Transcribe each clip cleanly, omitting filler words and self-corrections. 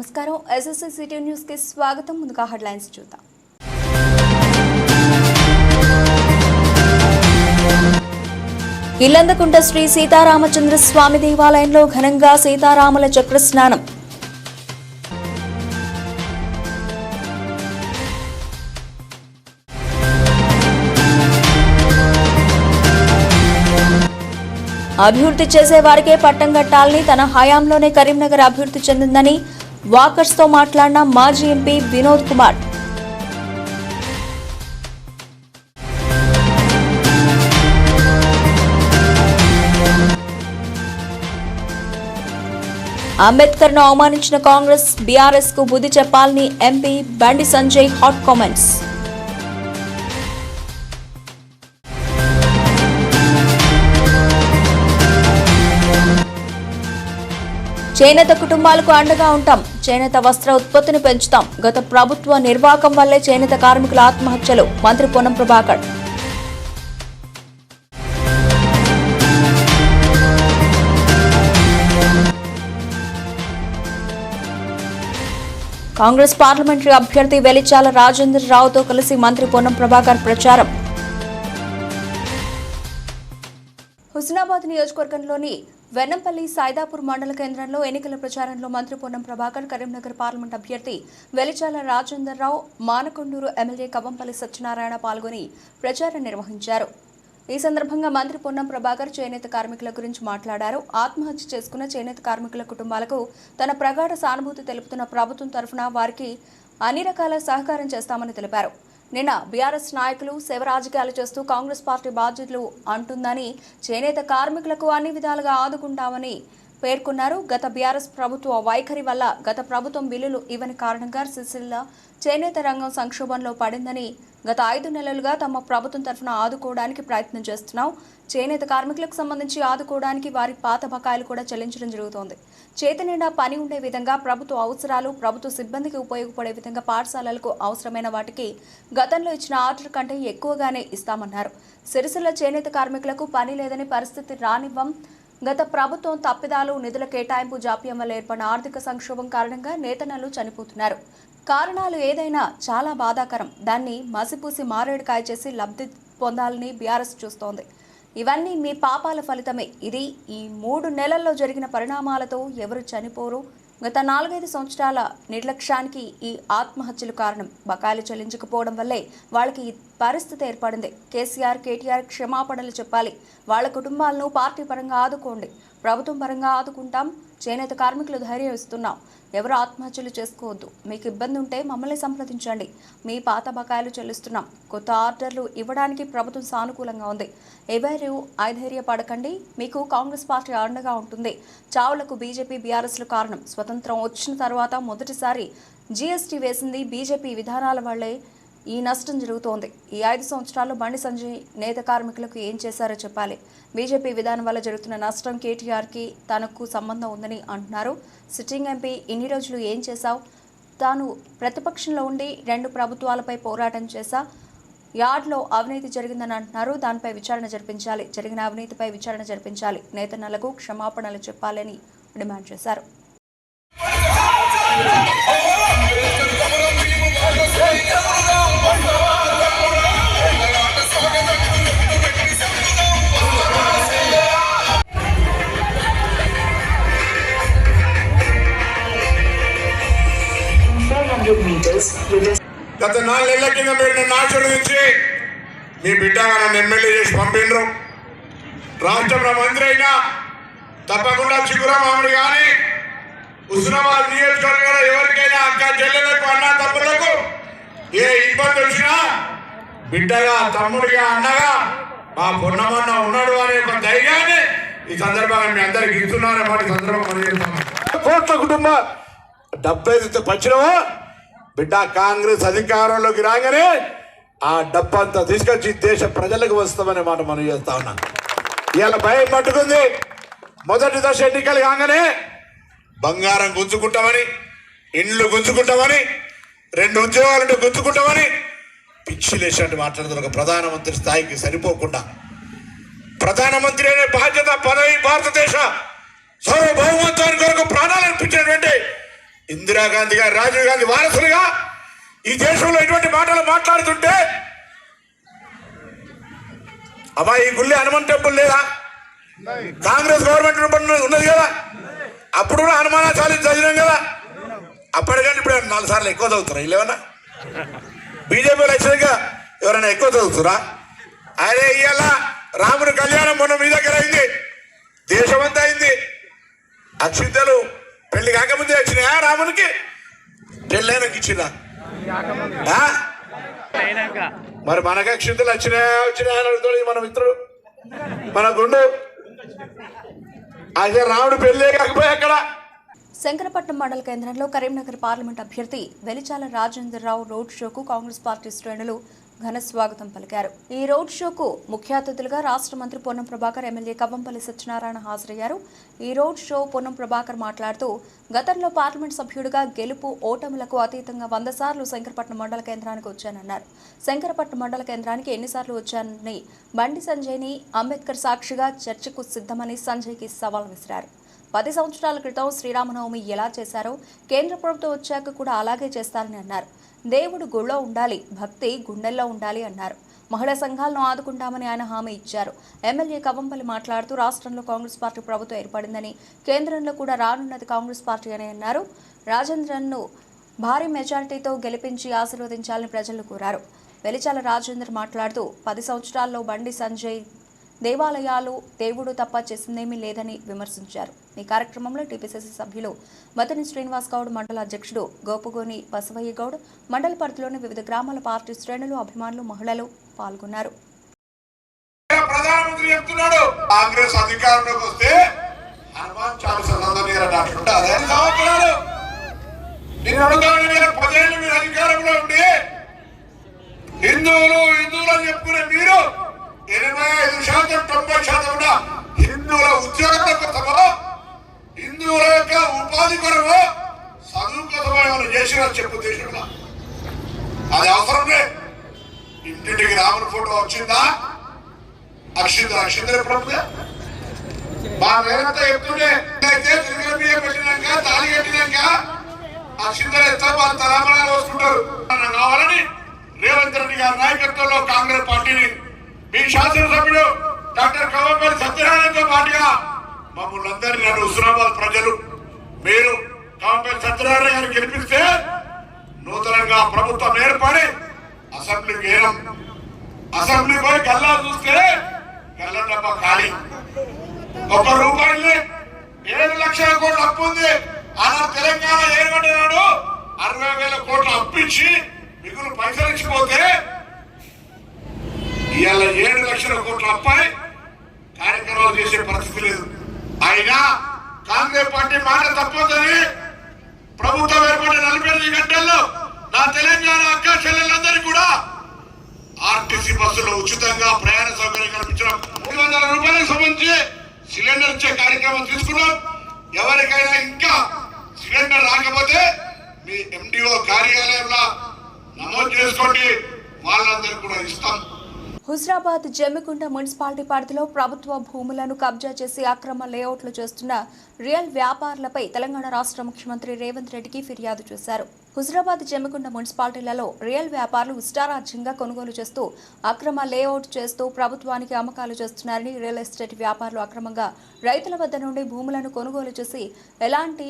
నమస్కారం SSC city news కి స్వాగతం. ముందుగా హెడ్లైన్స్ చూద్దాం. ఇల్లందకుంట శ్రీ సీతారామచంద్ర స్వామి దేవాలయంలో ఘనంగా సీతారాముల చక్ర స్నానం. అభివృద్ధి చేసే వారికే పట్టం కట్టాలని, తన హయాంలోనే కరీంనగర్ అభివృద్ధి చెందిందని వాకర్స్ తో మాట్లాడిన మాజీ ఎంపీ వినోద్ కుమార్. అంబేద్కర్ ను అవమానించిన కాంగ్రెస్ బీఆర్ఎస్ కు బుద్ధి చెప్పాలని MP Bandi Sanjay hot comments. చేనేత కుటుంబాలకు అండగా ఉంటాం, చేనేత వస్త్ర ఉత్పత్తిని పెంచుతాం. గత ప్రభుత్వ నిర్వాహకం వల్లే చేనేత కార్మికుల ఆత్మహత్యలు, మంత్రి పొన్నం ప్రభాకర్. కాంగ్రెస్ పార్లమెంటరీ అభ్యర్థి వెలిచాల రాజేందర్ రావుతో కలిసి మంత్రి పొన్నం ప్రభాకర్ ప్రచారం. హుస్నాబాద్ నియోజకవర్గంలోని వెన్నంపల్లి సైదాపూర్ మండల కేంద్రంలో ఎన్నికల ప్రచారంలో మంత్రి పొన్నం ప్రభాకర్, కరీంనగర్ పార్లమెంట్ అభ్యర్థి వెలిచాల రాజేందర్ రావు, మానకొండూరు ఎమ్మెల్యే కవంపల్లి సత్యనారాయణ పాల్గొని ప్రచారం నిర్వహించారు. ఈ సందర్భంగా మంత్రి పొన్నం ప్రభాకర్ చేనేత కార్మికుల గురించి మాట్లాడారు. ఆత్మహత్య చేసుకున్న చేనేత కార్మికుల కుటుంబాలకు తన ప్రగాఢ సానుభూతి తెలుపుతున్న ప్రభుత్వం తరఫున వారికి అన్ని రకాల సహకారం చేస్తామని తెలిపారు. నిన్న బీఆర్ఎస్ నాయకులు శవ రాజకీయాలు చేస్తూ కాంగ్రెస్ పార్టీ బాధ్యతలు అంటుందని, చేనేత కార్మికులకు అన్ని విధాలుగా ఆదుకుంటామని పేర్కొన్నారు. గత బీఆర్ఎస్ ప్రభుత్వ వైఖరి వల్ల గత ప్రభుత్వం బిల్లులు ఇవ్వని కారణంగా సిరిసిల్ల చేనేత రంగం సంక్షోభంలో పడిందని, గత 5 నెలలుగా తమ ప్రభుత్వం తరఫున ఆదుకోవడానికి ప్రయత్నం చేస్తున్నాం. చేనేత కార్మికులకు సంబంధించి ఆదుకోవడానికి వారి పాత బకాయిలు కూడా చెల్లించడం జరుగుతోంది. చేతి నిండా పని ఉండే విధంగా, ప్రభుత్వ అవసరాలు, ప్రభుత్వ సిబ్బందికి ఉపయోగపడే విధంగా పాఠశాలలకు అవసరమైన వాటికి గతంలో ఇచ్చిన ఆర్డర్ కంటే ఎక్కువగానే ఇస్తామన్నారు. సిరిసిల్ల చేనేత కార్మికులకు పని లేదని పరిస్థితి రానివ్వం. గత ప్రభుత్వం తప్పిదాలు, నిధుల కేటాయింపు జాప్యం వల్ల ఏర్పడిన ఆర్థిక సంక్షోభం కారణంగా నేతన్నలు చనిపోతున్నారు. కారణాలు ఏదైనా చాలా బాధాకరం. దాన్ని మసిపూసి మారేడుకాయ చేసి లబ్ధి పొందాలని బీఆర్ఎస్ చూస్తోంది. ఇవన్నీ మీ పాపాల ఫలితమే. ఇది ఈ 3 నెలల్లో జరిగిన పరిణామాలతో ఎవరు చనిపోరు. గత 4-5 సంవత్సరాల నిర్లక్ష్యానికి ఈ ఆత్మహత్యలు కారణం. బకాయిలు చెల్లించకపోవడం వల్లే వాళ్ళకి ఈ పరిస్థితి ఏర్పడింది. కేసీఆర్, కేటీఆర్ క్షమాపణలు చెప్పాలి. వాళ్ళ కుటుంబాలను పార్టీ పరంగా ఆదుకోండి, ప్రభుత్వం పరంగా ఆదుకుంటాం. చేనేత కార్మికులు ధైర్యం ఇస్తున్నాం. ఎవరు ఆత్మహత్యలు చేసుకోవద్దు. మీకు ఇబ్బంది ఉంటే మమ్మల్ని సంప్రదించండి. మీ పాత బకాయిలు చెల్లిస్తున్నాం. కొత్త ఆర్డర్లు ఇవ్వడానికి ప్రభుత్వం సానుకూలంగా ఉంది. ఎవరు ఐధైర్యపడకండి. మీకు కాంగ్రెస్ పార్టీ అండగా ఉంటుంది. చావులకు బీజేపీ, బీఆర్ఎస్లు కారణం. స్వతంత్రం వచ్చిన తర్వాత మొదటిసారి జీఎస్టీ వేసింది బీజేపీ విధానాల వల్లే ఈ నష్టం జరుగుతోంది. ఈ 5 సంవత్సరాల్లో బండి సంజయ్ నేత కార్మికులకు ఏం చేశారో చెప్పాలి. బీజేపీ విధానం వల్ల జరుగుతున్న నష్టం కేటీఆర్కి తనకు సంబంధం ఉందని అంటున్నారు. సిట్టింగ్ ఎంపీ ఇన్ని రోజులు ఏం చేశావు? తాను ప్రతిపక్షంలో ఉండి 2 ప్రభుత్వాలపై పోరాటం చేశా. యార్డ్లో అవినీతి జరిగిందని అంటున్నారు. దానిపై విచారణ జరిపించాలి. జరిగిన అవినీతిపై విచారణ జరిపించాలి. నేతన్నలకు క్షమాపణలు చెప్పాలని డిమాండ్ చేశారు. గత 4 నెలల కింద మీరు నన్ను ఆశీర్వదించి మీ బిడ్డగా నన్ను ఎమ్మెల్యే చేసి పంపిండ్రు. రాష్ట్రంలో మంత్రి అయినా తప్పకుండా చిగురామాముడు కానీ హుస్నాబాద్ నియోజకవర్గంలో ఎవరికైనా అక్క చెల్లెలకు, అన్న తమ్ముళ్లకు ఏ ఇబ్బంది వచ్చినా బిడ్డగా, తమ్ముడిగా, అన్నగా మా పొన్నమన్న ఉన్నాడు అనే ఒక ధైర్యాన్ని ఈ సందర్భంగా మీ అందరికి ఇస్తున్నారన్నమాట. సందర్భంగా కోట్ల కుటుంబ 70 పంచినవా బిడ్డ కాంగ్రెస్ అధికారంలోకి రాగానే ఆ డబ్బంతా తీసుకొచ్చి దేశ ప్రజలకు వస్తామనే మాట మనం చేస్తా ఉన్నాం. ఇవాళ భయం పట్టుకుంది. మొదటి దశ ఎన్నికలు కాగానే బంగారం గుంజుకుంటామని, ఇండ్లు గుంజుకుంటామని, 2 ఉద్యోగాలు గుంజుకుంటామని పిచ్చి లేచినట్టు మాట్లాడుతున్న ఒక ప్రధానమంత్రి స్థాయికి సరిపోకుండా, ప్రధానమంత్రి అనే బాధ్యత, పదవి, భారతదేశ సార్వభౌమత్వానికి కొరకు ప్రాణాలు అర్పించినటువంటి ఇందిరాగాంధీ గారు, రాజీవ్ గాంధీ వారసులుగా ఈ దేశంలో ఇటువంటి మాటలు మాట్లాడుతుంటే అమ్మా ఈ గుళ్ళి హనుమాన్ టెంపుల్ లేదా? కాంగ్రెస్ గవర్నమెంట్ ఉన్నది కదా, అప్పుడు కూడా హనుమానాచార్య చదివినాం కదా. అప్పటికంటే ఇప్పుడు 4 సార్లు ఎక్కువ చదువుతారా వీళ్ళేమన్నా? బీజేపీలో వచ్చినాక ఎవరైనా ఎక్కువ చదువుతురా? అదే ఇవాళ రాముని కళ్యాణం మొన్న మీ దగ్గర అయింది, దేశమంతా అయింది. అక్షింతలు పెళ్లి కాకముందే వచ్చినాయా రామునికి? పెళ్ళైనాక ఇచ్చిందా? మరి మనకు అక్షింతలు వచ్చినాయా అడుగుతాడు మన మిత్రుడు, మన గుండు. అయితే రాముడు పెళ్ళే కాకపోయా అక్కడ. శంకరపట్నం మండల కేంద్రంలో కరీంనగర్ పార్లమెంట్ అభ్యర్థి వెలిచాల రాజేందర్ రావు రోడ్ షోకు కాంగ్రెస్ పార్టీ శ్రేణులు ఘన స్వాగతం పలికారు. ఈ రోడ్ షోకు ముఖ్య అతిథులుగా రాష్ట్ర మంత్రి పొన్నం ప్రభాకర్, ఎమ్మెల్యే కవ్వంపల్లి సత్యనారాయణ హాజరయ్యారు. ఈ రోడ్ షో పొన్నం ప్రభాకర్ మాట్లాడుతూ, గతంలో పార్లమెంట్ సభ్యుడిగా గెలుపు ఓటములకు అతీతంగా 100 సార్లు శంకరపట్నం మండల కేంద్రానికి వచ్చానన్నారు. శంకరపట్నం మండల కేంద్రానికి ఎన్నిసార్లు వచ్చానని బండి సంజయ్ని అంబేద్కర్ సాక్షిగా చర్చకు సిద్ధమని సంజయ్కి సవాల్ విసిరారు. 10 సంవత్సరాల క్రితం శ్రీరామనవమి ఎలా చేశారో కేంద్ర ప్రభుత్వం వచ్చాక కూడా అలాగే చేస్తారని అన్నారు. దేవుడు గుళ్ళో ఉండాలి, భక్తి గుండెల్లో ఉండాలి అన్నారు. మహిళా సంఘాలను ఆదుకుంటామని ఆయన హామీ ఇచ్చారు. ఎమ్మెల్యే కవ్వంపల్లి మాట్లాడుతూ, రాష్ట్రంలో కాంగ్రెస్ పార్టీ ప్రభుత్వం ఏర్పడిందని, కేంద్రంలో కూడా రానున్నది కాంగ్రెస్ పార్టీ అని అన్నారు. రాజేంద్రన్ను భారీ మెజారిటీతో గెలిపించి ఆశీర్వదించాలని ప్రజలను కోరారు. వెలిచాల రాజేందర్ మాట్లాడుతూ, 10 సంవత్సరాల్లో బండి సంజయ్ దేవాలయాలు దేవుడు తప్ప చేసిందేమీ లేదని విమర్శించారు. ఈ కార్యక్రమంలో టీపీసీసీ సభ్యులు మతని శ్రీనివాస్ గౌడ్, మండల అధ్యక్షుడు గోపుగోని బసవయ్య గౌడ్, మండల పరిధిలోని వివిధ గ్రామాల పార్టీ శ్రేణులు, అభిమానులు, మహిళలు పాల్గొన్నారు. ప్రధానమంత్రి చెప్తున్నాడు, కాంగ్రెస్ అధికారంలోకి వస్తే హనుమాన్ చాలీసా మీరు అధికారంలో ఉండి హిందువులు అని చెప్పుకునే మీరు 85% 90% కూడా హిందువుల ఉద్యోగాల కోసమో, హిందువుల యొక్క ఉపాధి కొరమో, చదువు కోసమో ఏమైనా చేసినా చెప్పు దేశంలో. అది అవసరమే. ఇంటింటికి రాముని ఫోటో వచ్చిందా? అక్షింతలు ఎప్పుడు మా వేరంతా చెప్తుండే అయితే తిరిగి బియ్యం పెట్టినాక, తాళి కట్టినాక అక్షింతలు ఎత్తా వాళ్ళు తలామణాలు వస్తుంటారు. కావాలని రేవంత్ రెడ్డి గారి నాయకత్వంలో కాంగ్రెస్ పార్టీని మీ శాసనసభ్యుడు డాక్టర్ కవ్వంపల్లి సత్యనారాయణతో పాటుగా మమ్మల్ని అందరినీ, నన్ను హుస్నాబాద్ ప్రజలు, మీరు కవ్వంపల్లి సత్యనారాయణ గారిని గెలిపిస్తే నూతనంగా ప్రభుత్వం ఏర్పడి అసెంబ్లీకి ఏరం, అసెంబ్లీ పోయి గల్లా చూస్తే గల్ల డబ్బా ఖాళీ. 1 రూపాయలు 7 లక్షల కోట్ల అప్పు ఉంది. అలా తెలంగాణ ఏర్పడినాడు 60,000 కోట్ల అప్పించి మిగులు పైసలు ఇచ్చిపోతే ఇవాళ 7 లక్షల కోట్ల అప్పాయి కార్యక్రమాలు చేసే పరిస్థితి లేదు. అయినా కాంగ్రెస్ పార్టీ మాట తప్పదని ప్రభుత్వం ఏర్పడిన 48 గంటల్లో నా తెలంగాణ అక్క చెల్లెలందరికీ కూడా ఆర్టీసీ బస్సులో ఉచితంగా ప్రయాణ సౌకర్యం కల్పించడం, 300 రూపాయలకు సంబంధించి సిలిండర్ ఇచ్చే కార్యక్రమం తీసుకున్నాం. ఎవరికైనా ఇంకా సిలిండర్ రాకపోతే మీ ఎండిఓ కార్యాలయంలో నమోదు చేసుకోండి, వాళ్ళందరికీ కూడా ఇస్తాం. హుజరాబాద్ జమ్మికుంట మున్సిపాలిటీ పరిధిలో ప్రభుత్వ భూములను కబ్జా చేసి అక్రమ లేఅవుట్లు చేస్తున్న రియల్ వ్యాపారులపై తెలంగాణ రాష్ట్ర ముఖ్యమంత్రి రేవంత్ రెడ్డికి ఫిర్యాదు చేశారు. హుజరాబాద్ జమ్మికుంట మున్సిపాలిటీలలో రియల్ వ్యాపారులు ఇష్టారాజ్యంగా కొనుగోలు చేస్తూ అక్రమ లేఅవుట్ చేస్తూ ప్రభుత్వానికి అమ్మకాలు చేస్తున్నారని, రియల్ ఎస్టేట్ వ్యాపారులు అక్రమంగా రైతుల వద్ద నుండి భూములను కొనుగోలు చేసి ఎలాంటి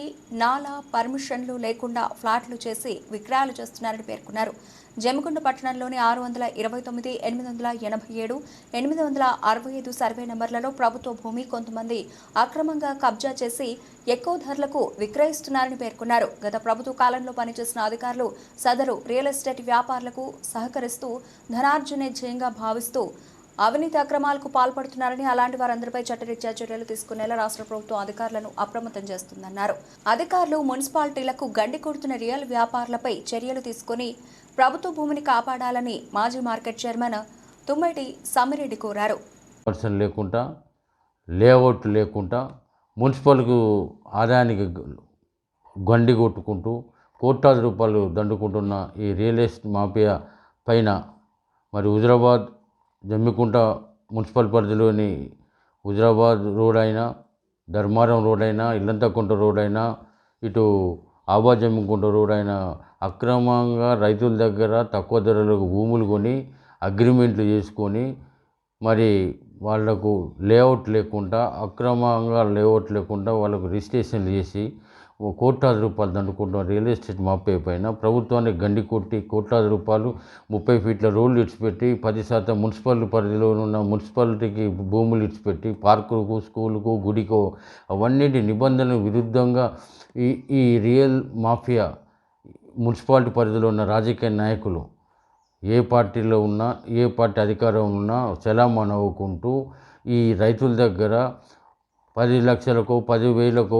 పర్మిషన్లు లేకుండా ఫ్లాట్లు చేసి విక్రయాలు చేస్తున్నారని పేర్కొన్నారు. జమ్మికుంట పట్టణంలోని 629, 887, 865 సర్వే నంబర్లలో ప్రభుత్వ భూమి కొంతమంది అక్రమంగా కబ్జా చేసి ఎక్కువ ధరలకు విక్రయిస్తున్నారని పేర్కొన్నారు. గత ప్రభుత్వ కాలంలో పనిచేసిన అధికారులు సదరు రియల్ ఎస్టేట్ వ్యాపారులకు సహకరిస్తూ ధనార్జనే ధ్యేయంగా భావిస్తూ అవినీతి అక్రమాలకు పాల్పడుతున్నారని, అలాంటి వారందరిపై చట్టరీత్యా చర్యలు తీసుకునేలా రాష్ట్ర ప్రభుత్వం అధికారులను అప్రమత్తం చేస్తుందన్నారు. అధికారులు మున్సిపాలిటీలకు గండి కొడుతున్న రియల్ వ్యాపారులపై చర్యలు తీసుకుని ప్రభుత్వ భూమిని కాపాడాలని మాజీ మార్కెట్ చైర్మన్ తుమ్మేటి సమ్మిరెడ్డి కోరారు. లేకుండా లేఅవుట్ లేకుండా మున్సిపల్కు ఆదాయానికి గండి కొట్టుకుంటూ కోట్లాది రూపాయలు దండుకుంటున్న ఈ రియల్ ఎస్టేట్ మాఫియా పైన మరి హుజరాబాద్ జమ్మికుంట మున్సిపల్ పరిధిలోని హుజరాబాద్ రోడ్ అయినా, ధర్మారం రోడ్ అయినా, ఇల్లంతకుంట రోడ్ అయినా, ఇటు ఆవాజ్ అమ్ముకుంటారు. ఆయన అక్రమంగా రైతుల దగ్గర తక్కువ ధరలకు భూములు కొని అగ్రిమెంట్లు చేసుకొని మరి వాళ్లకు లేఅవుట్ లేకుండా అక్రమంగా లేఅవుట్ లేకుండా వాళ్ళకు రిజిస్ట్రేషన్లు చేసి కోట్లాది రూపాయలు దండుకుంటున్న రియల్ ఎస్టేట్ మాఫియా పైన ప్రభుత్వానికి గండి కొట్టి కోట్లాది రూపాయలు 30 ఫీట్ల రోడ్లు ఇడిచిపెట్టి 10% మున్సిపల్ పరిధిలో ఉన్న మున్సిపాలిటీకి భూములు ఇడిచిపెట్టి పార్కులకు స్కూలుకు గుడికో అవన్నిటి నిబంధనలకు విరుద్ధంగా ఈ రియల్ మాఫియా మున్సిపాలిటీ పరిధిలో ఉన్న రాజకీయ నాయకులు ఏ పార్టీలో ఉన్నా ఏ పార్టీ అధికారం ఉన్నా చలామణి అవ్వుకుంటూ ఈ రైతుల దగ్గర 10 లక్షలకు 10,000కు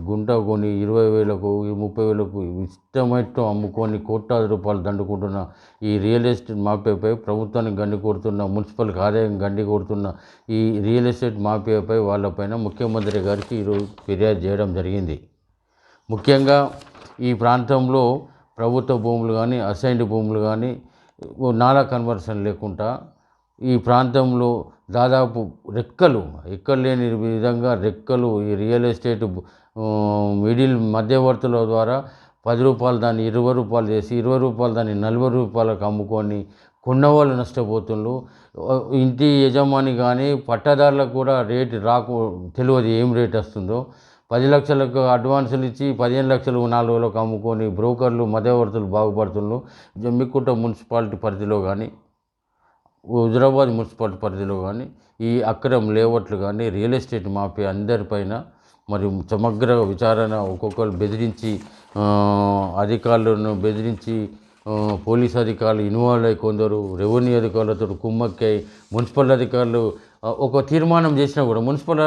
గుంట కొని 20,000కు 30,000కు ఇష్టమైనట్టు అమ్ముకొని కోట్లాది రూపాయలు దండుకుంటున్న ఈ రియల్ ఎస్టేట్ మాఫియాపై ప్రభుత్వానికి గండి కొడుతున్న మున్సిపల్కి ఆదాయం గండి కొడుతున్న ఈ రియల్ ఎస్టేట్ మాఫియాపై వాళ్ళపైన ముఖ్యమంత్రి గారికి ఈరోజు ఫిర్యాదు చేయడం జరిగింది. ముఖ్యంగా ఈ ప్రాంతంలో ప్రభుత్వ భూములు కానీ అసైన్డ్ భూములు కానీ నాలా కన్వర్షన్ లేకుండా ఈ ప్రాంతంలో దాదాపు రెక్కలు లేని విధంగా రెక్కలు ఈ రియల్ ఎస్టేట్ మిడిల్ మధ్యవర్తుల ద్వారా 10 రూపాయలు దాన్ని 20 రూపాయలు చేసి 20 రూపాయలు దాన్ని 40 రూపాయలకు అమ్ముకొని కొన్నవాళ్ళు నష్టపోతున్నారు. ఇంటి యజమాని కానీ పట్టదారులకు కూడా రేటు తెలియదు ఏం రేట్ వస్తుందో. 10 లక్షలకు అడ్వాన్సులు ఇచ్చి 15 లక్షలు 4 రోజులకు అమ్ముకొని బ్రోకర్లు మధ్యవర్తులు బాగుపడుతున్నారు. జమ్మికుంట మున్సిపాలిటీ పరిధిలో కానీ హుజరాబాద్ మున్సిపాలిటీ పరిధిలో కానీ ఈ అక్రమ లేఅవుట్లు కానీ రియల్ ఎస్టేట్ మాఫియా అందరిపైన మరి సమగ్ర విచారణ ఒక్కొక్కరు బెదిరించి అధికారులను బెదిరించి పోలీస్ అధికారులు ఇన్వాల్వ్ అయ్యి కొందరు రెవెన్యూ అధికారులతో కుమ్మక్కై మున్సిపల్ అధికారులు ఒక తీర్మానం చేసినా కూడా మున్సిపల్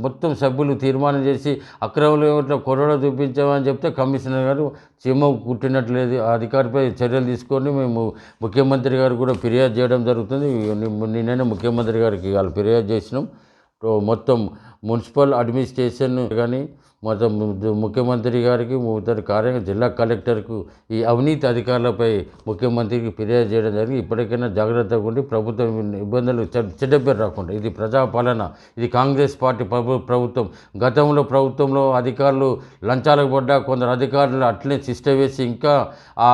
మొత్తం సభ్యులు తీర్మానం చేసి అక్రమంలో కొరడ చూపించామని చెప్తే కమిషనర్ గారు చీమ కుట్టినట్లేదు ఆ అధికారిపై చర్యలు తీసుకొని మేము ముఖ్యమంత్రి గారు కూడా ఫిర్యాదు చేయడం జరుగుతుంది. నిన్ననే ముఖ్యమంత్రి గారికి వాళ్ళు ఫిర్యాదు చేసినాం. మొత్తం మున్సిపల్ అడ్మినిస్ట్రేషన్ కానీ మొత్తం ముఖ్యమంత్రి గారికి జిల్లా కలెక్టర్కు ఈ అవినీతి అధికారులపై ముఖ్యమంత్రికి ఫిర్యాదు చేయడం జరిగింది. ఇప్పటికైనా జాగ్రత్తగా ఉండి ప్రభుత్వం ఇబ్బందులు చెడ్డ పేరు రాకుండా. ఇది ప్రజాపాలన, ఇది కాంగ్రెస్ పార్టీ ప్రభుత్వం. ప్రభుత్వంలో అధికారులు లంచాలకు పడ్డా కొందరు అధికారులు అట్లనే శిష్ట వేసి ఇంకా ఆ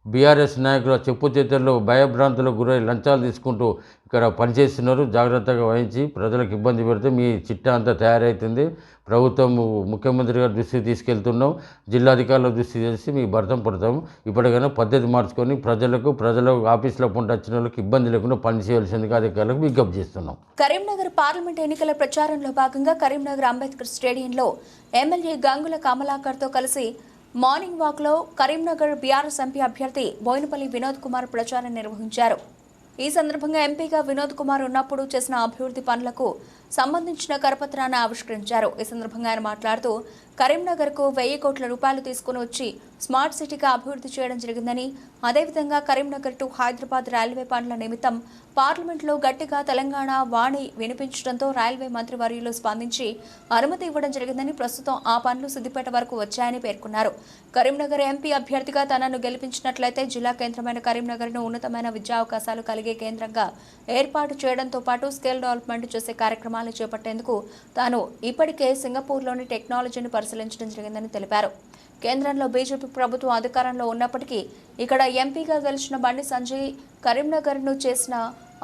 బీఆర్ఎస్ నాయకుల చెప్పు చేతుల్లో భయభ్రాంతులకు గురై లంచాలు తీసుకుంటూ ఇక్కడ పనిచేస్తున్నారు. జాగ్రత్తగా వహించి ప్రజలకు ఇబ్బంది పెడితే మీ చిట్టా అంతా తయారవుతుంది. ప్రభుత్వం ముఖ్యమంత్రి గారి దృష్టికి తీసుకెళ్తున్నాం, జిల్లాధికారుల దృష్టి చేసి మీ భర్తం పడతాము. ఇప్పటికైనా పద్ధతి మార్చుకొని ప్రజల ఆఫీసులో పొంట వచ్చిన వాళ్ళకి ఇబ్బంది లేకుండా పనిచేయవలసిందిగా అధికారులకు విజ్ఞప్తి చేస్తున్నాం. కరీంనగర్ పార్లమెంట్ ఎన్నికల ప్రచారంలో భాగంగా కరీంనగర్ అంబేద్కర్ స్టేడియంలో ఎమ్మెల్యే గంగుల కమలాకర్తో కలిసి మార్నింగ్ వాక్లో కరీంనగర్ బీఆర్ఎస్ ఎంపీ అభ్యర్థి బోయినపల్లి వినోద్ కుమార్ ప్రచారం నిర్వహించారు. ఈ సందర్భంగా ఎంపీగా వినోద్ కుమార్ ఉన్నప్పుడు చేసిన అభివృద్ధి పనులకు సంబంధించిన కరపత్రాన్ని ఆవిష్కరించారు. ఈ సందర్భంగా ఆయన మాట్లాడుతూ కరీంనగర్కు 1000 కోట్ల రూపాయలు తీసుకుని వచ్చి స్మార్ట్ సిటీగా అభివృద్ధి చేయడం జరిగిందని, అదేవిధంగా కరీంనగర్ టు హైదరాబాద్ రైల్వే పనుల నిమిత్తం పార్లమెంట్లో గట్టిగా తెలంగాణ వాణి వినిపించడంతో రైల్వే మంత్రివర్యులు స్పందించి అనుమతి ఇవ్వడం జరిగిందని, ప్రస్తుతం ఆ పనులు సిద్దిపేట వరకు వచ్చాయని పేర్కొన్నారు. కరీంనగర్ ఎంపీ అభ్యర్థిగా తనను గెలిపించినట్లయితే జిల్లా కేంద్రమైన కరీంనగర్ను ఉన్నతమైన విద్యా అవకాశాలు కలిగే కేంద్రంగా ఏర్పాటు చేయడంతో పాటు స్కిల్ డెవలప్మెంట్ చేసే కార్యక్రమాలు చేపట్టేందుకు తాను ఇప్పటికే సింగపూర్లోని టెక్నాలజీని పరిశీలించడం జరిగిందని తెలిపారు. కేంద్రంలో బీజేపీ ప్రభుత్వం అధికారంలో ఉన్నప్పటికీ ఇక్కడ ఎంపీగా గెలిచిన బండి సంజయ్ కరీంనగర్ను చేసిన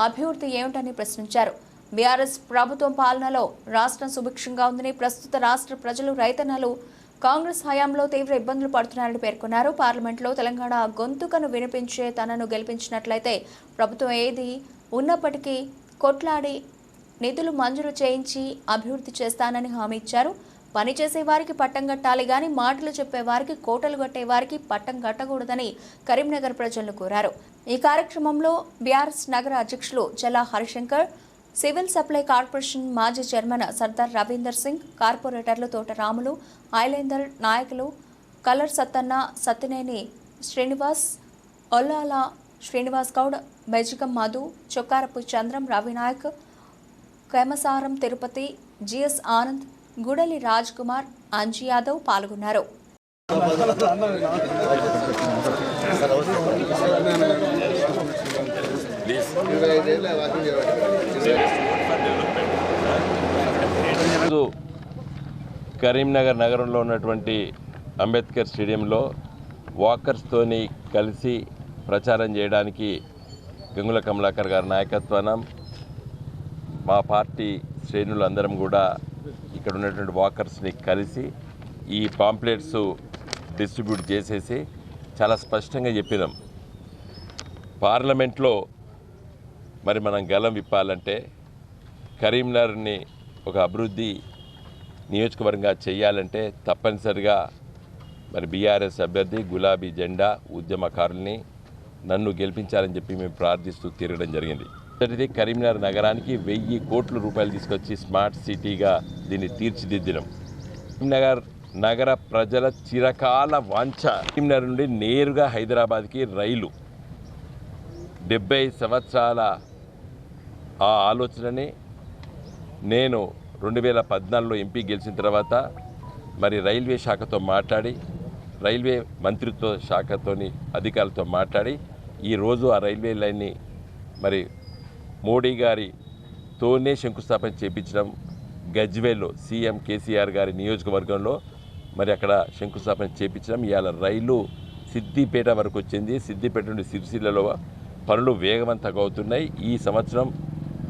అభివృద్ధి ఏమిటని ప్రశ్నించారు. బీఆర్ఎస్ ప్రభుత్వం పాలనలో రాష్ట్రం సుభిక్షంగా ఉందని, ప్రస్తుత రాష్ట్ర ప్రజలు రైతన్నలు కాంగ్రెస్ హయాంలో తీవ్ర ఇబ్బందులు పడుతున్నారని పేర్కొన్నారు. పార్లమెంట్లో తెలంగాణ గొంతుకను వినిపించే తనను గెలిపించినట్లయితే ప్రభుత్వం ఏది ఉన్నప్పటికీ కొట్లాడి నిధులు మంజూరు చేయించి అభివృద్ధి చేస్తానని హామీ ఇచ్చారు. పనిచేసే వారికి పట్టం కట్టాలి గాని మాటలు చెప్పే వారికి కోటలు కట్టే వారికి పట్టం కట్టకూడదని కరీంనగర్ ప్రజలను కోరారు. ఈ కార్యక్రమంలో బీఆర్ఎస్ నగర అధ్యక్షులు చల్లా హరిశంకర్, సివిల్ సప్లై కార్పొరేషన్ మాజీ చైర్మన్ సర్దార్ రవీందర్ సింగ్, కార్పొరేటర్లు తోట రాములు, ఐలేందర్ నాయకులు కలర్ సత్తన్న, సత్యనేని శ్రీనివాస్, ఒల్లాల శ్రీనివాస్ గౌడ్, బెజికం మధు, చొక్కారపు చంద్రం, రవినాయక్, కేమసారం తిరుపతి, జిఎస్ ఆనంద్, గుడలి రాజ్ కుమార్, అంజీ యాదవ్ పాల్గొన్నారు. కరీంనగర్ నగరంలో ఉన్నటువంటి అంబేద్కర్ స్టేడియంలో వాకర్స్తోని కలిసి ప్రచారం చేయడానికి గంగుల కమలాకర్ గారి నాయకత్వాన మా పార్టీ శ్రేణులు అందరం కూడా ఇక్కడ ఉన్నటువంటి వాకర్స్ని కలిసి ఈ పాంప్లెట్స్ డిస్ట్రిబ్యూట్ చేసేసి చాలా స్పష్టంగా చెప్పినాం. పార్లమెంట్లో మరి మనం గలం విప్పాలంటే కరీంనగర్ని ఒక అభివృద్ధి నియోజకవర్గంగా చేయాలంటే తప్పనిసరిగా మరి బీఆర్ఎస్ అభ్యర్థి గులాబీ జెండా ఉద్యమకారుల్ని నన్ను గెలిపించాలని చెప్పి మేము ప్రార్థిస్తూ తిరగడం జరిగింది. మొదటిది కరీంనగర్ నగరానికి 1000 కోట్ల రూపాయలు తీసుకొచ్చి స్మార్ట్ సిటీగా దీన్ని తీర్చిదిద్దినాం. కరీంనగర్ నగర ప్రజల చిరకాల వాంఛ కరీంనగర్ నుండి నేరుగా హైదరాబాద్కి రైలు. 70 సంవత్సరాల ఆ ఆలోచనని నేను 2014లో ఎంపీ గెలిచిన తర్వాత మరి రైల్వే శాఖతో మాట్లాడి రైల్వే మంత్రిత్వ శాఖతోని అధికారులతో మాట్లాడి ఈరోజు ఆ రైల్వే లైన్ని మరి మోడీ గారితోనే శంకుస్థాపన చేయించడం. గజ్వేల్లో సీఎం కేసీఆర్ గారి నియోజకవర్గంలో మరి అక్కడ శంకుస్థాపన చేయించడం. ఇవాళ రైలు సిద్దిపేట వరకు వచ్చింది. సిద్దిపేట నుండి సిరిసిల్లలో పనులు వేగవంతంగా అవుతున్నాయి. ఈ సంవత్సరం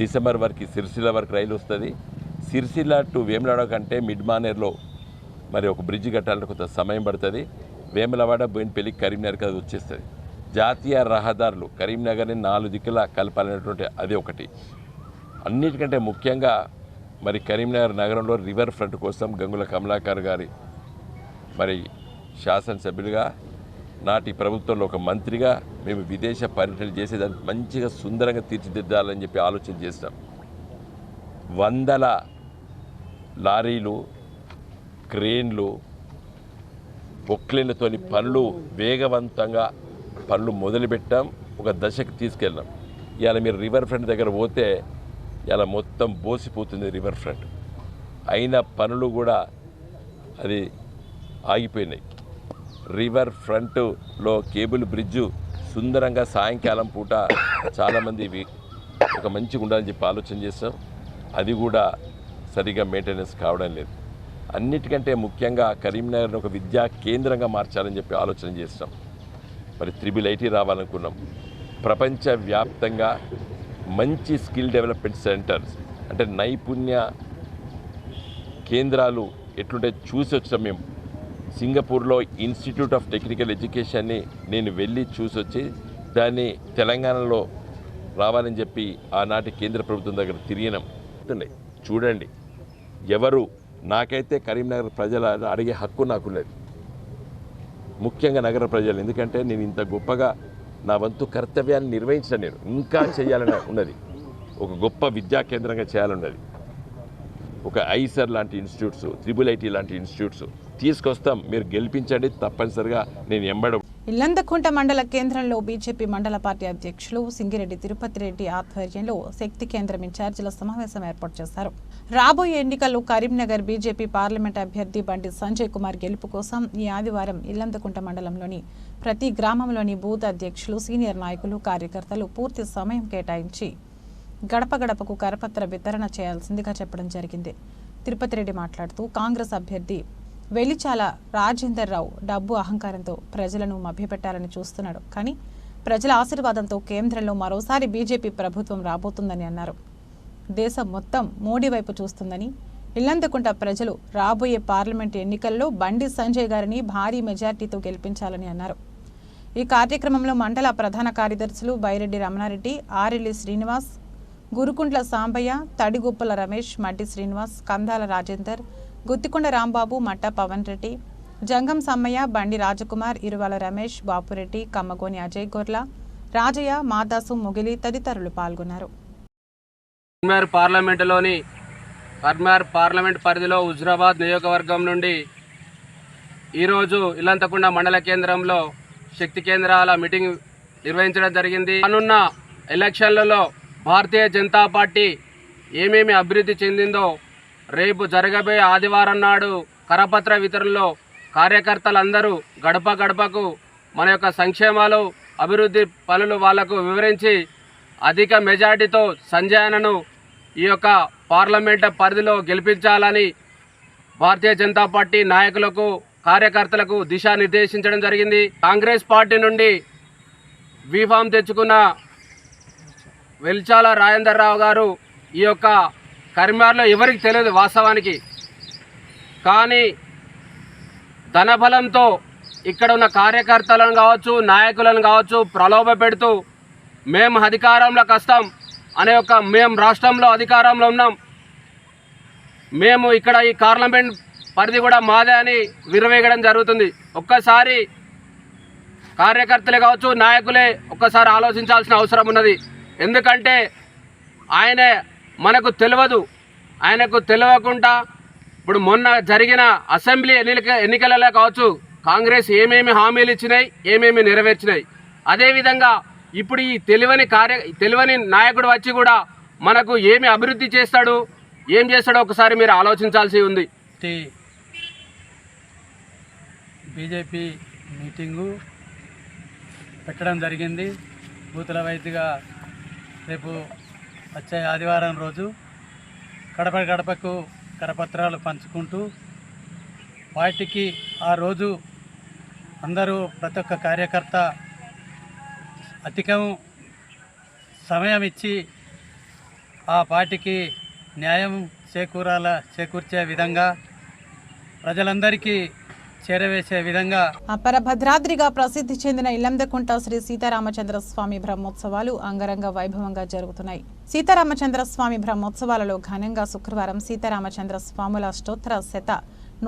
డిసెంబర్ వరకు సిరిసిల్ల వరకు రైలు వస్తుంది. సిరిసిల్ల టు వేములవాడ కంటే మిడ్మానేర్లో మరి ఒక బ్రిడ్జ్ కట్టాలంటే కొంత సమయం పడుతుంది. వేములవాడ బోయినపల్లి కరీంనగర్కి అది వచ్చేస్తుంది. జాతీయ రహదారులు కరీంనగర్ని 4 దిక్కులా కలపాలనేటువంటి అది ఒకటి. అన్నిటికంటే ముఖ్యంగా మరి కరీంనగర్ నగరంలో రివర్ ఫ్రంట్ కోసం గంగుల కమలాకర్ గారి మరి శాసనసభ్యులుగా నాటి ప్రభుత్వంలో ఒక మంత్రిగా మేము విదేశ పర్యటనలు చేసేదానికి మంచిగా సుందరంగా తీర్చిదిద్దాలని చెప్పి ఆలోచన చేస్తాం. 100 లారీలు, క్రేన్లు, పొక్లైన్లతోని పనులు వేగవంతంగా పనులు మొదలుపెట్టాం. ఒక దశకు తీసుకెళ్ళాం. ఇవాళ మీరు రివర్ ఫ్రంట్ దగ్గర పోతే ఇలా మొత్తం బోసిపోతుంది రివర్ ఫ్రంట్. అయిన పనులు కూడా అది ఆగిపోయినాయి. రివర్ ఫ్రంట్లో కేబుల్ బ్రిడ్జు సుందరంగా సాయంకాలం పూట చాలామంది ఒక మంచిగా ఉండాలని చెప్పి ఆలోచన చేస్తాం. అది కూడా సరిగా మెయింటెనెన్స్ కావడం లేదు. అన్నిటికంటే ముఖ్యంగా కరీంనగర్ని ఒక విద్యా కేంద్రంగా మార్చాలని చెప్పి ఆలోచన చేస్తాం. మరి IIIT రావాలనుకున్నాం. ప్రపంచవ్యాప్తంగా మంచి స్కిల్ డెవలప్మెంట్ సెంటర్స్ అంటే నైపుణ్య కేంద్రాలు ఎట్లుంటే చూసి వచ్చాం మేము. సింగపూర్లో ఇన్స్టిట్యూట్ ఆఫ్ టెక్నికల్ ఎడ్యుకేషన్ని నేను వెళ్ళి చూసొచ్చి దాన్ని తెలంగాణలో రావాలని చెప్పి ఆనాటి కేంద్ర ప్రభుత్వం దగ్గర తిరిగినాం. చూడండి, ఎవరు నాకైతే కరీంనగర్ ప్రజల అడిగే హక్కు నాకు లేదు, ముఖ్యంగా నగర ప్రజలు. ఎందుకంటే నేను ఇంత గొప్పగా నా వంతు కర్తవ్యాన్ని నిర్వహించిన నేను ఇంకా చేయాలని ఉన్నది. ఒక గొప్ప విద్యా కేంద్రంగా చేయాలన్నది. ఒక ఐసర్ లాంటి ఇన్స్టిట్యూట్స్, IIIT లాంటి ఇన్స్టిట్యూట్స్ తీసుకొస్తాం. మీరు గెలిపించండి, తప్పనిసరిగా నేను ఎంబడ. ఇల్లందకుంట మండల కేంద్రంలో బీజేపీ మండల పార్టీ అధ్యక్షులు సింగిరెడ్డి తిరుపతి రెడ్డి ఆధ్వర్యంలో శక్తి కేంద్రం ఇన్ఛార్జీల సమావేశం ఏర్పాటు చేశారు. రాబోయే ఎన్నికల్లో కరీంనగర్ బీజేపీ పార్లమెంట్ అభ్యర్థి బండి సంజయ్ కుమార్ గెలుపు కోసం ఈ ఆదివారం ఇల్లందకుంట మండలంలోని ప్రతి గ్రామంలోని బూత్ అధ్యక్షులు, సీనియర్ నాయకులు, కార్యకర్తలు పూర్తి సమయం కేటాయించి గడప గడపకు కరపత్ర వితరణ చేయాల్సిందిగా చెప్పడం జరిగింది. తిరుపతి రెడ్డి మాట్లాడుతూ కాంగ్రెస్ అభ్యర్థి వెలిచాల రాజేందర్ రావు డబ్బు అహంకారంతో ప్రజలను మభ్యపెట్టాలని చూస్తున్నాడు. కానీ ప్రజల ఆశీర్వాదంతో కేంద్రంలో మరోసారి బీజేపీ ప్రభుత్వం రాబోతుందని అన్నారు. దేశం మొత్తం మోడీ వైపు చూస్తుందని, ఇల్లందకుంట ప్రజలు రాబోయే పార్లమెంటు ఎన్నికల్లో బండి సంజయ్ గారిని భారీ మెజార్టీతో గెలిపించాలని అన్నారు. ఈ కార్యక్రమంలో మండల ప్రధాన కార్యదర్శులు బైరెడ్డి రమణారెడ్డి, ఆరెల్లి శ్రీనివాస్, గురుకుంట్ల సాంబయ్య, తడిగుప్పల రమేష్, మడ్డి శ్రీనివాస్, కందాల రాజేందర్, గుత్తికొండ రాంబాబు, మట్ట పవన్ రెడ్డి, జంగం సమ్మయ్య, బండి రాజకుమార్, ఇరువాల రమేష్, బాపురెడ్డి, కమ్మగోని అజయ్ గొర్ల, రాజయ్య, మాదాసు, మొగిలి తదితరులు పాల్గొన్నారు. కరీంనగర్ పార్లమెంట్ పరిధిలో హుజురాబాద్ నియోజకవర్గం నుండి ఈరోజు ఇల్లంతకుంట మండల కేంద్రంలో శక్తి కేంద్రాల మీటింగ్ నిర్వహించడం జరిగింది. రానున్న ఎలక్షన్లలో భారతీయ జనతా పార్టీ ఏమేమి అభివృద్ధి చెందిందో రేపు జరగబోయే ఆదివారం నాడు కరపత్ర వితరణలో కార్యకర్తలందరూ గడప గడపకు మన యొక్క సంక్షేమాలు, అభివృద్ధి పనులు వాళ్లకు వివరించి అధిక మెజార్టీతో సంజయనను ఈ యొక్క పార్లమెంట్ పరిధిలో గెలిపించాలని భారతీయ జనతా పార్టీ నాయకులకు కార్యకర్తలకు దిశానిర్దేశించడం జరిగింది. కాంగ్రెస్ పార్టీ నుండి బీఫామ్ తెచ్చుకున్న వెల్చాల రాజేందర్ రావు గారు ఈ యొక్క కరీంనగర్లో ఎవరికి తెలియదు వాస్తవానికి, కానీ ధనబలంతో ఇక్కడ ఉన్న కార్యకర్తలను కావచ్చు, నాయకులను కావచ్చు ప్రలోభ పెడుతూ మేము అధికారంలోకి వస్తాం అనే ఒక మేము రాష్ట్రంలో అధికారంలో ఉన్నాం, మేము ఇక్కడ ఈ పార్లమెంట్ పరిధి కూడా మాదే అని విరవేగడం జరుగుతుంది. ఒక్కసారి కార్యకర్తలే కావచ్చు, నాయకులే ఒక్కసారి ఆలోచించాల్సిన అవసరం ఉన్నది. ఎందుకంటే ఆయనే మనకు తెలియదు, ఆయనకు తెలియకుండా ఇప్పుడు మొన్న జరిగిన అసెంబ్లీ ఎన్నికలలో కావచ్చు కాంగ్రెస్ ఏమేమి హామీలు ఇచ్చినాయి, ఏమేమి నెరవేర్చినాయి. అదేవిధంగా ఇప్పుడు ఈ తెలియని నాయకుడు వచ్చి కూడా మనకు ఏమి అభివృద్ధి చేస్తాడు, ఏం చేస్తాడో ఒకసారి మీరు ఆలోచించాల్సి ఉంది. బీజేపీ మీటింగు పెట్టడం జరిగింది. బూతుల వైద్యుగా రేపు వచ్చే ఆదివారం రోజు గడపకు కరపత్రాలు పంచుకుంటూ పార్టీకి ఆ రోజు అందరూ ప్రతి ఒక్క కార్యకర్త అధికం సమయం ఇచ్చి ఆ పార్టీకి న్యాయం చేకూర్చే విధంగా ప్రజలందరికీ చేరవేసే విధంగా అపర భద్రాద్రిగా ప్రసిద్ధి చెందిన ఇల్లందకుంట శ్రీ సీతారామచంద్ర స్వామి బ్రహ్మోత్సవాలు అంగరంగ వైభవంగా జరుగుతున్నాయి. సీతారామచంద్ర స్వామి బ్రహ్మోత్సవాలలో ఘనంగా శుక్రవారం సీతారామచంద్ర స్వాముల అష్టోత్తర శత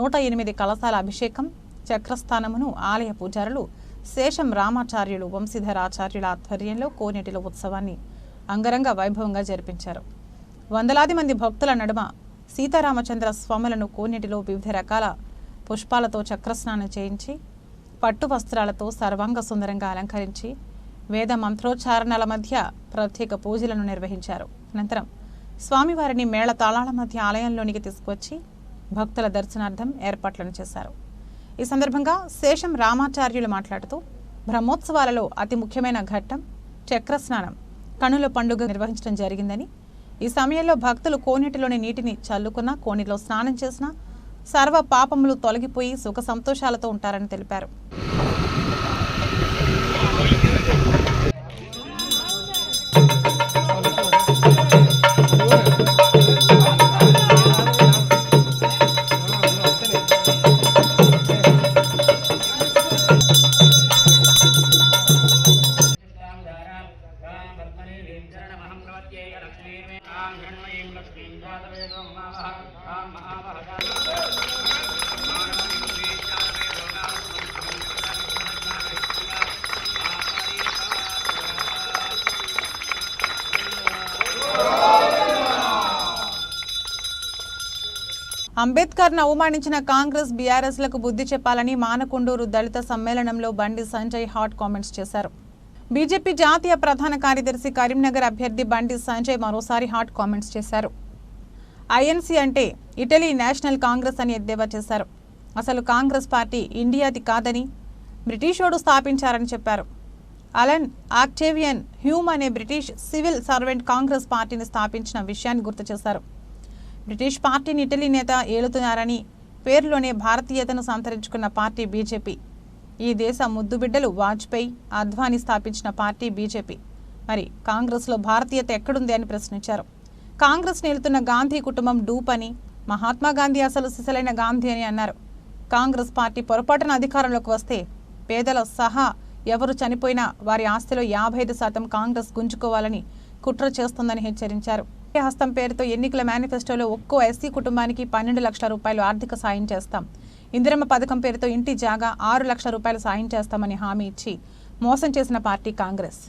108 కలశాల అభిషేకం, చక్రస్థానమును ఆలయ పూజారులు శేషం రామాచార్యులు వంశీధరాచార్యుల ఆధ్వర్యంలో కోనేటిలో ఉత్సవాన్ని అంగరంగ వైభవంగా జరిపించారు. వందలాది మంది భక్తుల నడుమ సీతారామచంద్ర స్వాములను కోనేటిలో వివిధ రకాల పుష్పాలతో చక్రస్నానం చేయించి పట్టు వస్త్రాలతో సర్వాంగ సుందరంగా అలంకరించి వేద మంత్రోచ్చారణల మధ్య ప్రత్యేక పూజలను నిర్వహించారు. అనంతరం స్వామివారిని మేళ తాళాల మధ్య ఆలయంలోనికి తీసుకువచ్చి భక్తుల దర్శనార్థం ఏర్పాట్లను చేశారు. ఈ సందర్భంగా శేషం రామాచార్యులు మాట్లాడుతూ బ్రహ్మోత్సవాలలో అతి ముఖ్యమైన ఘట్టం చక్రస్నానం కనుల పండుగ నిర్వహించడం జరిగిందని, ఈ సమయంలో భక్తులు కోనేటిలోని నీటిని చల్లుకున్నా, కోనేటిలో స్నానం చేసినా సర్వ పాపములు తొలగిపోయి సుఖ సంతోషాలతో ఉంటారని తెలిపారు. అంబేద్కర్ను అవమానించిన కాంగ్రెస్ బీఆర్ఎస్లకు బుద్ధి చెప్పాలని మానకొండూరు దళిత సమ్మేళనంలో బండి సంజయ్ హాట్ కామెంట్స్ చేశారు. బీజేపీ జాతీయ ప్రధాన కార్యదర్శి కరీంనగర్ అభ్యర్థి బండి సంజయ్ మరోసారి హాట్ కామెంట్స్ చేశారు. ఐఎన్సీ అంటే ఇటలీ నేషనల్ కాంగ్రెస్ అని ఎద్దేవా చేశారు. అసలు కాంగ్రెస్ పార్టీ ఇండియాది కాదని బ్రిటిషోడు స్థాపించారని చెప్పారు. అలన్ ఆక్టేవియన్ హ్యూమ్ అనే బ్రిటిష్ సివిల్ సర్వెంట్ కాంగ్రెస్ పార్టీని స్థాపించిన విషయాన్ని గుర్తు చేశారు. బ్రిటిష్ పార్టీని ఇటలీ నేత ఏలుతున్నారని, పేరులోనే భారతీయతను సంతరించుకున్న పార్టీ బీజేపీ. ఈ దేశ ముద్దుబిడ్డలు వాజ్పేయి, అద్వానీ స్థాపించిన పార్టీ బీజేపీ. మరి కాంగ్రెస్లో భారతీయత ఎక్కడుంది అని ప్రశ్నించారు. కాంగ్రెస్ నేలుతున్న గాంధీ కుటుంబం డూప్ అని, మహాత్మా గాంధీ అసలు సిసలైన గాంధీ అని అన్నారు. కాంగ్రెస్ పార్టీ పొరపాటున అధికారంలోకి వస్తే పేదల సహా ఎవరు చనిపోయినా వారి ఆస్తిలో 55% కాంగ్రెస్ గుంజుకోవాలని కుట్ర చేస్తుందని హెచ్చరించారు. హస్తం పేరుతో ఎన్నికల మేనిఫెస్టోలో ఒక్కో ఎస్సీ కుటుంబానికి 12 లక్షల రూపాయలు ఆర్థిక సాయం చేస్తాం, ఇందిరమ్మ పథకం పేరుతో ఇంటి జాగా 6 లక్షల రూపాయలు సాయం చేస్తామని హామీ ఇచ్చి మోసం చేసిన పార్టీ కాంగ్రెస్.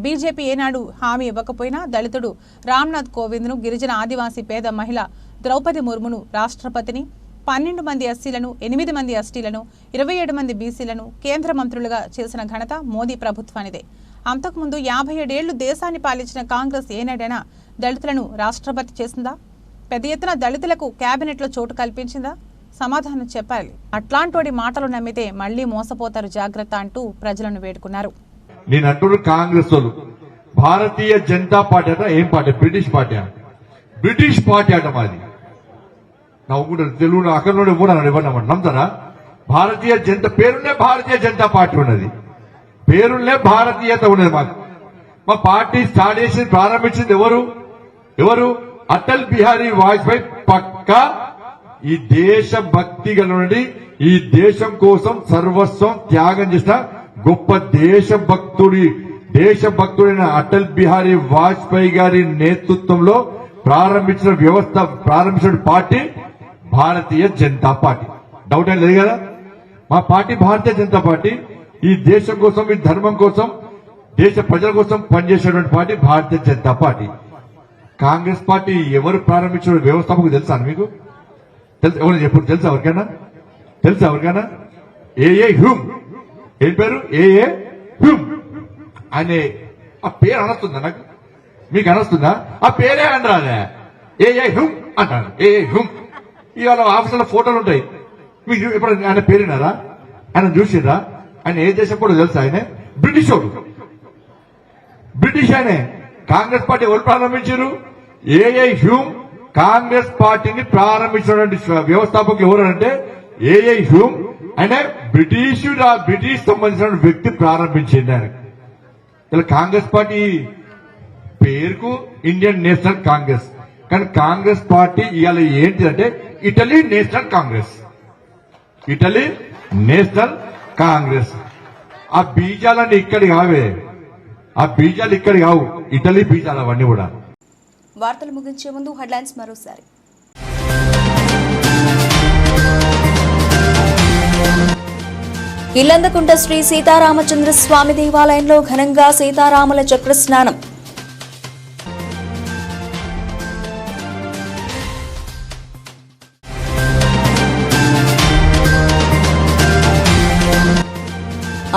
బీజేపీ ఏనాడు హామీ ఇవ్వకపోయినా దళితుడు రామ్నాథ్ కోవింద్ను, గిరిజన ఆదివాసీ పేద మహిళ ద్రౌపది ముర్మును రాష్ట్రపతిని, 12 మంది ఎస్సీలను, 8 మంది ఎస్టీలను, 27 మంది బీసీలను కేంద్ర మంత్రులుగా చేసిన ఘనత మోదీ ప్రభుత్వానిదే. అంతకుముందు 57 ఏళ్లు దేశాన్ని పాలించిన కాంగ్రెస్ ఏనాడైనా దళితులను రాష్ట్రపతి చేసిందా? పెద్ద ఎత్తున దళితులకు కేబినెట్లో చోటు కల్పించిందా? సమాధానం చెప్పాలి. అట్లాంటి మాటలు నమ్మితే మళ్లీ మోసపోతారు, జాగ్రత్త అంటూ ప్రజలను వేడుకున్నారు. నేనంటున్న కాంగ్రెస్ వాళ్ళు భారతీయ జనతా పార్టీ అట ఏం పార్టీ? బ్రిటిష్ పార్టీ అట. బ్రిటిష్ పార్టీ అట మాది. నవ్వుకుంటారు తెలుగులో అక్కడ నుండి కూడా ఇవ్వనమాట నమ్ముతారా? భారతీయ జనతా పేరునే భారతీయ జనతా పార్టీ ఉన్నది, పేరునే భారతీయత ఉన్నది. మా పార్టీ స్టార్ట్ చేసి ప్రారంభించింది ఎవరు? అటల్ బిహారీ వాజ్పేయి. పక్కా ఈ దేశ భక్తి గలనుండి ఈ దేశం కోసం సర్వస్వం త్యాగం చేసిన గొప్ప దేశభక్తుడైన అటల్ బిహారీ వాజ్పేయి గారి నేతృత్వంలో ప్రారంభించిన party Bharatiya Janata party. Doubt ఏం లేదు కదా? మా పార్టీ భారతీయ జనతా పార్టీ. ఈ దేశం కోసం, ఈ ధర్మం కోసం, దేశ ప్రజల కోసం పనిచేసేటువంటి party Bharatiya Janata party. Congress party ఎవరు ప్రారంభించిన వ్యవస్థాపకు తెలుసా మీకు? ఎవరు ఎప్పుడు తెలుసా? ఎవరికైనా ఏఏ హ్యూమ్. ఏం పేరు? ఏఏ హ్యూమ్ అనే ఆ పేరు అనొస్తుందా? నాకు మీకు అనొస్తుందా? ఆ పేరే అనరాదే. ఏఏ హ్యూమ్ అంటారు. ఏఏ హ్యూమ్. ఇవాళ ఆఫీసులో ఫోటోలు ఉంటాయి. మీకు ఎప్పుడు ఆయన పేరున్నారా? ఆయన చూసిరా? ఆయన ఏ దేశం కూడా తెలుసా? ఆయన బ్రిటిష్ ఆయనే. కాంగ్రెస్ పార్టీ ఎవరు ప్రారంభించారు? AI Hume. కాంగ్రెస్ పార్టీని ప్రారంభించినటువంటి వ్యవస్థాపకులు ఎవరు అంటే ఏఐ హ్యూమ్. ఆయన బ్రిటిష్ సంబంధించిన వ్యక్తి ప్రారంభించింది ఆయన. ఇలా కాంగ్రెస్ పార్టీ పేరుకు ఇండియన్ నేషనల్ కాంగ్రెస్, కానీ కాంగ్రెస్ పార్టీ ఇవాళ ఏంటి అంటే ఇటలీ నేషనల్ కాంగ్రెస్. ఆ బీజాలన్నీ ఇక్కడి కావే, ఆ బీజాలు ఇక్కడి కావు, ఇటలీ బీజాలు అవన్నీ కూడా. వార్తలు ముగించే ముందు హెడ్లైన్స్ మరోసారి. ఇల్లందకుంట శ్రీ సీతారామచంద్ర స్వామి దేవాలయంలో ఘనంగా సీతారాముల చక్ర స్నానం.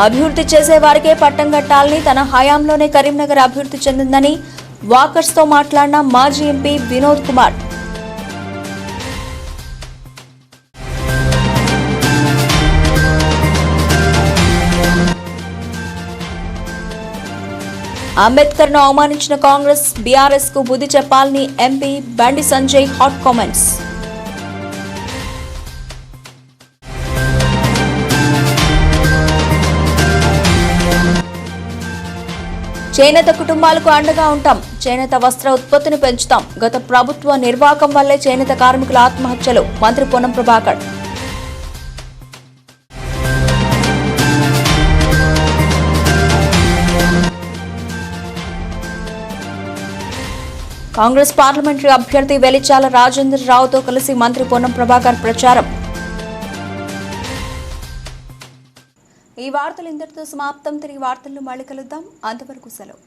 అభివృద్ధి చేసే వారికే పట్టం కట్టాలని, తన హయాంలోనే కరీంనగర్ అభివృద్ధి చెందిందని వాకర్స్ తో మాట్లాడిన మాజీ ఎంపీ వినోద్ కుమార్. అంబేద్కర్ ను అవమానించిన కాంగ్రెస్, బీఆర్ఎస్ కు బుద్ధి చెప్పాలని MP Bandi Sanjay hot comments. చేనేత కుటుంబాలకు అండగా ఉంటాం, చేనేత వస్త్ర ఉత్పత్తిని పెంచుతాం. గత ప్రభుత్వ నిర్వాహకం వల్లే చేనేత కార్మికుల ఆత్మహత్యలు, మంత్రి పొన్నం ప్రభాకర్. కాంగ్రెస్ పార్లమెంటరీ అభ్యర్థి వెలిచాల రాజేందర్ రావుతో కలిసి మంత్రి పొన్నం ప్రభాకర్ ప్రచారం. ఈ వార్తలు ఇంతటితో సమాప్తం. తిరిగి వార్తల్లో మళ్ళీ కలుద్దాం. అంతవరకు సెలవు.